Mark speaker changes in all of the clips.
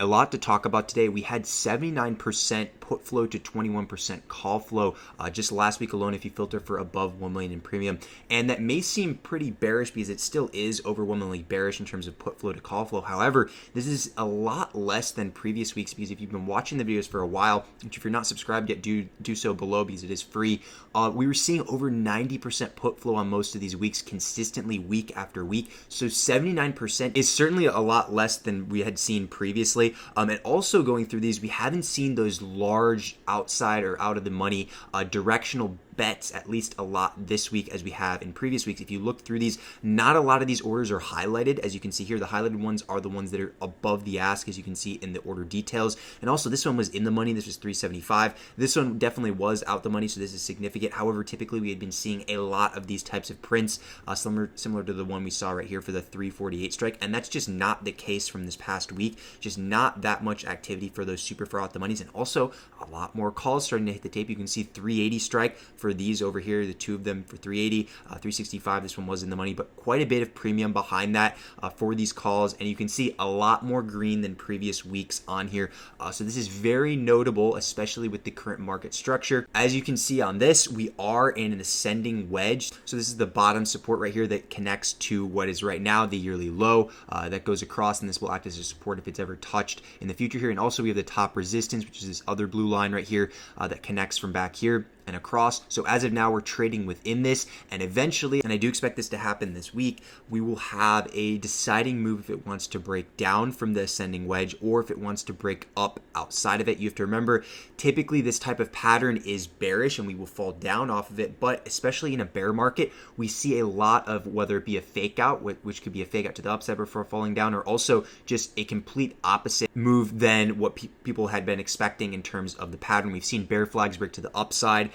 Speaker 1: A lot to talk about today. We had 79% put flow to 21% call flow just last week alone if you filter for above 1 million in premium. And that may seem pretty bearish because it still is overwhelmingly bearish in terms of put flow to call flow. However, this is a lot less than previous weeks because if you've been watching the videos for a while, which if you're not subscribed yet, do so below because it is free. We were seeing over 90% put flow on most of these weeks consistently week after week. So 79% is certainly a lot less than we had seen previously. And also going through these, we haven't seen those large outside or out of the money directional bets at least a lot this week as we have in previous weeks. If you look through these, not a lot of these orders are highlighted. As you can see here, the highlighted ones are the ones that are above the ask, as you can see in the order details. And also this one was in the money. This was 375. This one definitely was out the money, so this is significant. However, typically we had been seeing a lot of these types of prints similar to the one we saw right here for the 348 strike, and that's just not the case from this past week. Just not that much activity for those super far out the monies, and also a lot more calls starting to hit the tape. You can see 380 strike for these over here, the two of them for 380, 365. This one was in the money, but quite a bit of premium behind that for these calls, and you can see a lot more green than previous weeks on here. So this is very notable, especially with the current market structure. As you can see on this, we are in an ascending wedge. So this is the bottom support right here that connects to what is right now the yearly low that goes across, and this will act as a support if it's ever touched in the future here. And also we have the top resistance, which is this other blue line right here that connects from back here and across. So as of now, we're trading within this, and eventually, and I do expect this to happen this week, we will have a deciding move if it wants to break down from the ascending wedge or if it wants to break up outside of it. You have to remember, typically this type of pattern is bearish and we will fall down off of it, but especially in a bear market, we see a lot of whether it be a fake out, which could be a fake out to the upside before falling down, or also just a complete opposite move than what people had been expecting in terms of the pattern. We've seen bear flags break to the upside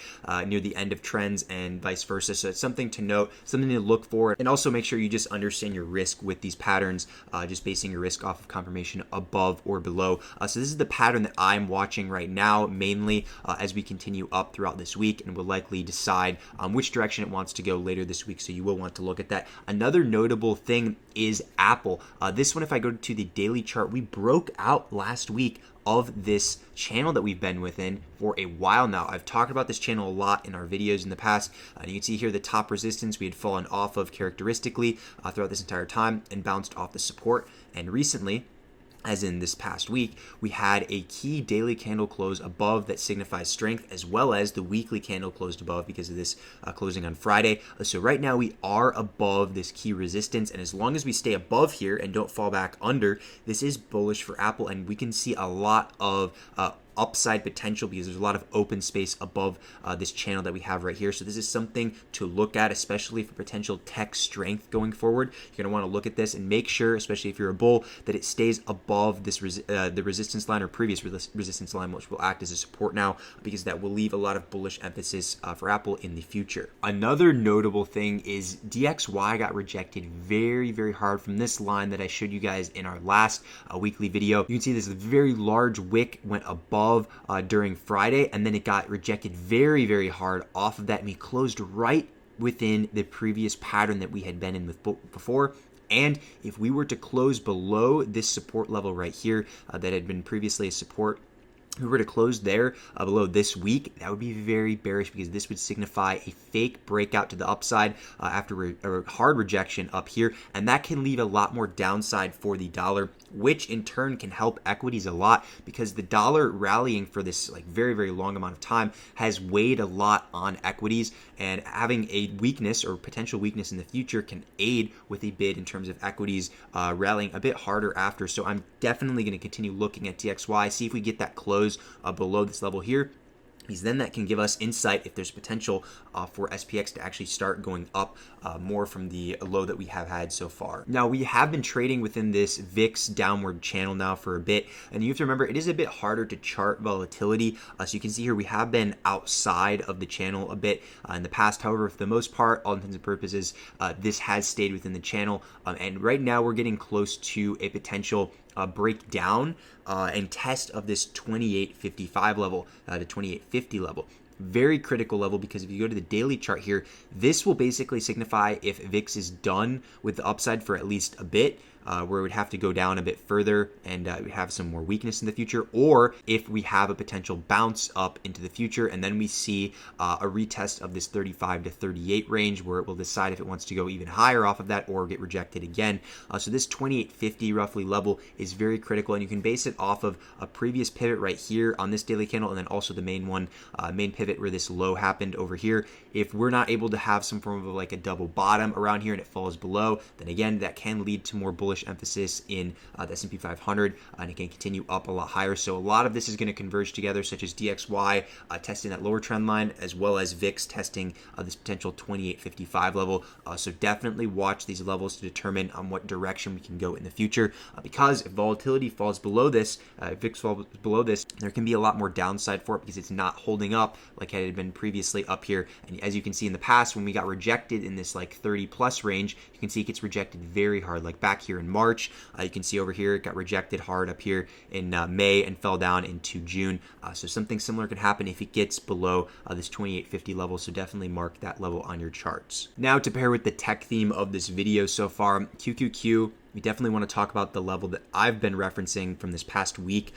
Speaker 1: near the end of trends and vice versa. So it's something to note, something to look for, and also make sure you just understand your risk with these patterns, just basing your risk off of confirmation above or below. So this is the pattern that I'm watching right now, mainly as we continue up throughout this week, and will likely decide which direction it wants to go later this week. So you will want to look at that. Another notable thing is Apple. This one, if I go to the daily chart, we broke out last week of this channel that we've been within for a while now. I've talked about this channel a lot in our videos in the past. You can see here the top resistance we had fallen off of characteristically throughout this entire time and bounced off the support. And recently, as in this past week, we had a key daily candle close above that signifies strength, as well as the weekly candle closed above because of this closing on Friday. So right now we are above this key resistance, and as long as we stay above here and don't fall back under, this is bullish for Apple, and we can see a lot of upside potential because there's a lot of open space above this channel that we have right here. So this is something to look at, especially for potential tech strength going forward. You're going to want to look at this and make sure, especially if you're a bull, that it stays above this the resistance line or previous resistance line, which will act as a support now, because that will leave a lot of bullish emphasis for Apple in the future. Another notable thing is DXY got rejected very, very hard from this line that I showed you guys in our last weekly video. You can see this very large wick went above during Friday, and then it got rejected very, very hard off of that, and we closed right within the previous pattern that we had been in with before. And if we were to close below this support level right here that had been previously a support, if we were to close there below this week, that would be very bearish because this would signify a fake breakout to the upside after a hard rejection up here, and that can leave a lot more downside for the dollar, which in turn can help equities a lot because the dollar rallying for this very, very long amount of time has weighed a lot on equities, and having a weakness or potential weakness in the future can aid with a bid in terms of equities rallying a bit harder after. So I'm definitely going to continue looking at DXY, see if we get that close below this level here, because then that can give us insight if there's potential for SPX to actually start going up more from the low that we have had so far. Now, we have been trading within this VIX downward channel now for a bit, and you have to remember it is a bit harder to chart volatility. So you can see here we have been outside of the channel a bit in the past. However, for the most part, all intents and purposes, this has stayed within the channel, and right now we're getting close to a potential breakdown and test of this 2855 level to 2850 level. Very critical level, because if you go to the daily chart here, this will basically signify if VIX is done with the upside for at least a bit. where it would have to go down a bit further and we have some more weakness in the future, or if we have a potential bounce up into the future and then we see a retest of this 35 to 38 range where it will decide if it wants to go even higher off of that or get rejected again. So this 2850 roughly level is very critical, and you can base it off of a previous pivot right here on this daily candle, and then also the main one, main pivot where this low happened over here. If we're not able to have some form of like a double bottom around here and it falls below, then again that can lead to more bullish emphasis in the S&P 500, and it can continue up a lot higher. So a lot of this is going to converge together, such as DXY testing that lower trend line, as well as VIX testing this potential 2855 level. So definitely watch these levels to determine on what direction we can go in the future, because if volatility falls below this, VIX falls below this, there can be a lot more downside for it because it's not holding up like it had been previously up here. And as you can see in the past, when we got rejected in this like 30 plus range, you can see it gets rejected very hard, like back here in March. You can see over here it got rejected hard up here in May and fell down into June. So something similar can happen if it gets below this 2850 level. So definitely mark that level on your charts. Now, to pair with the tech theme of this video so far, QQQ, we definitely want to talk about the level that I've been referencing from this past week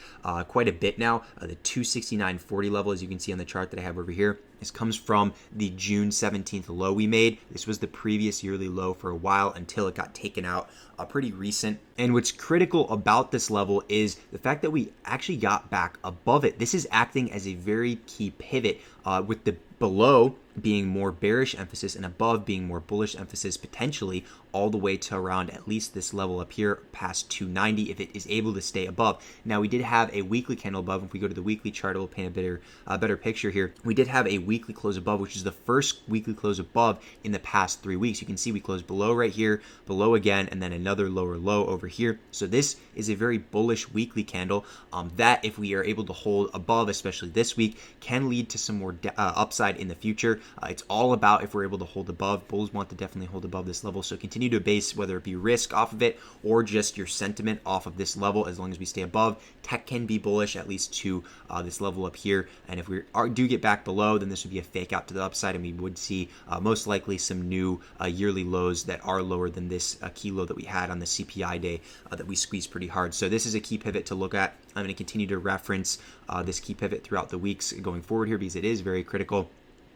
Speaker 1: quite a bit now. The 269.40 level, as you can see on the chart that I have over here. This comes from the June 17th low we made. This was the previous yearly low for a while until it got taken out pretty recent. And what's critical about this level is the fact that we actually got back above it. This is acting as a very key pivot with the below being more bearish emphasis and above being more bullish emphasis, potentially all the way to around at least this level up here past 290 if it is able to stay above. Now, we did have a weekly candle above. If we go to the weekly chart, it will paint a better picture here. We did have a weekly close above, which is the first weekly close above in the past 3 weeks. You can see we closed below right here, below again, and then another lower low over here. So this is a very bullish weekly candle that, if we are able to hold above, especially this week, can lead to some more upside in the future. It's all about if we're able to hold above. Bulls want to definitely hold above this level, so continue to base whether it be risk off of it or just your sentiment off of this level. As long as we stay above, tech can be bullish at least to this level up here, and if we do get back below, then this would be a fake out to the upside, and we would see most likely some new yearly lows that are lower than this key low that we had on the CPI day that we squeezed pretty hard. So this is a key pivot to look at. I'm going to continue to reference this key pivot throughout the weeks going forward here because it is very critical,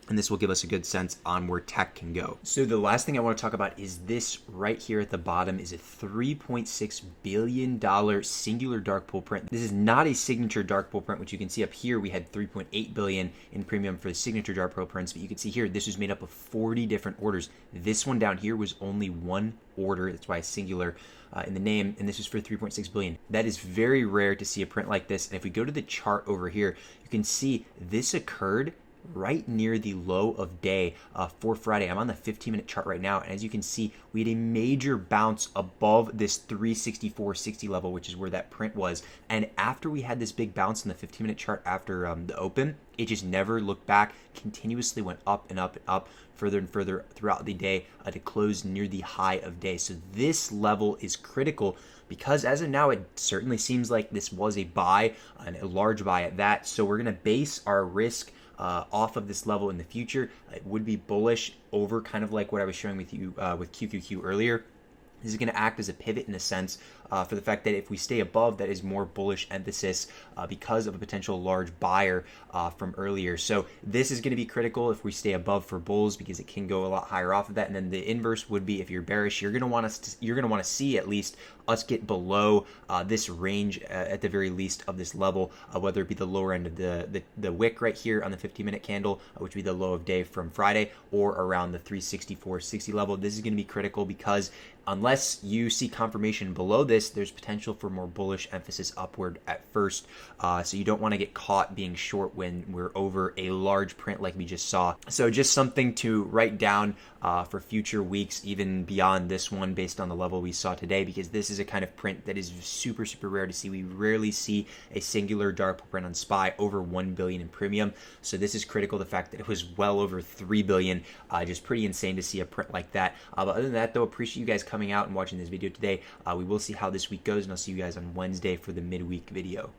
Speaker 1: and this will give us a good sense on where tech can go. So the last thing I want to talk about is this right here at the bottom is a $3.6 billion singular dark pool print. This is not a signature dark pool print, which you can see up here. We had $3.8 billion in premium for the signature dark pool prints, but you can see here, this was made up of 40 different orders. This one down here was only one order. That's why it's singular in the name, and this is for 3.6 billion. That is very rare to see a print like this. And if we go to the chart over here, you can see this occurred right near the low of day for Friday. I'm on the 15-minute chart right now, and as you can see, we had a major bounce above this 364.60 level, which is where that print was. And after we had this big bounce in the 15-minute chart after the open, it just never looked back, continuously went up and up and up, further and further throughout the day to close near the high of day. So this level is critical because as of now, it certainly seems like this was a buy, and a large buy at that. So we're going to base our risk off of this level in the future. It would be bullish over kind of like what I was showing with you with QQQ earlier. This is going to act as a pivot in a sense for the fact that if we stay above, that is more bullish emphasis because of a potential large buyer from earlier. So this is going to be critical if we stay above for bulls because it can go a lot higher off of that. And then the inverse would be if you're bearish, you're going to want to see at least us get below this range at the very least of this level, whether it be the lower end of the wick right here on the 15-minute candle, which would be the low of day from Friday, or around the 364.60 level. This is going to be critical because unless you see confirmation below this, there's potential for more bullish emphasis upward at first. So you don't want to get caught being short when we're over a large print like we just saw. So just something to write down for future weeks, even beyond this one, based on the level we saw today, because this is a kind of print that is super, super rare to see. We rarely see a singular dark pool print on SPY over 1 billion in premium. So this is critical. The fact that it was well over 3 billion, just pretty insane to see a print like that. But other than that, though, appreciate you guys coming out and watching this video today. We will see how this week goes, and I'll see you guys on Wednesday for the midweek video.